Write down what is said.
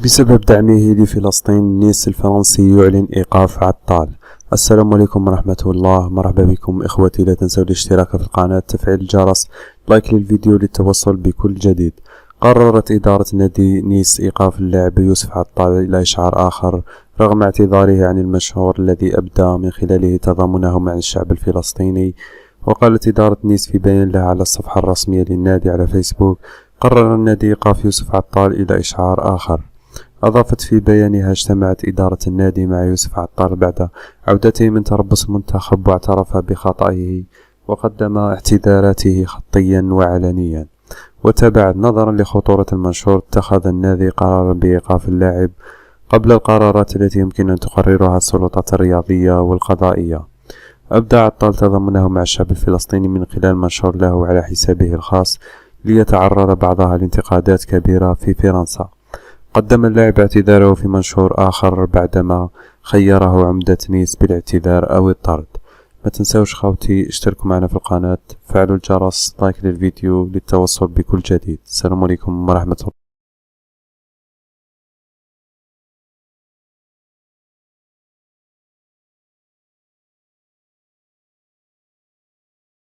بسبب دعمه لفلسطين، نيس الفرنسي يعلن إيقاف عطال. السلام عليكم ورحمة الله، مرحبا بكم إخوتي. لا تنسوا الاشتراك في القناة، تفعيل الجرس، لايك للفيديو للتوصل بكل جديد. قررت إدارة نادي نيس إيقاف اللاعب يوسف عطال إلى إشعار آخر، رغم اعتذاره عن المشهور الذي أبدى من خلاله تضامنه مع الشعب الفلسطيني. وقالت إدارة نيس في بيان لها على الصفحة الرسمية للنادي على فيسبوك: قرر النادي إيقاف يوسف عطال إلى إشعار آخر. أضافت في بيانها: اجتمعت إدارة النادي مع يوسف عطال بعد عودته من تربص المنتخب، واعترف بخطئه وقدم اعتذاراته خطيا وعلنيا. وتابعت: نظرا لخطورة المنشور، اتخذ النادي قرارا بإيقاف اللاعب قبل القرارات التي يمكن أن تقررها السلطات الرياضية والقضائية. أبدى عطال تضامنه مع الشعب الفلسطيني من خلال منشور له على حسابه الخاص، ليتعرض بعضها لانتقادات كبيرة في فرنسا. قدم اللاعب اعتذاره في منشور آخر بعدما خيره عمدة نيس بالاعتذار أو الطرد. ما تنسوش خوتي اشتركوا معنا في القناة، فعلوا الجرس، لايك للفيديو للتوصل بكل جديد. السلام عليكم ورحمة الله.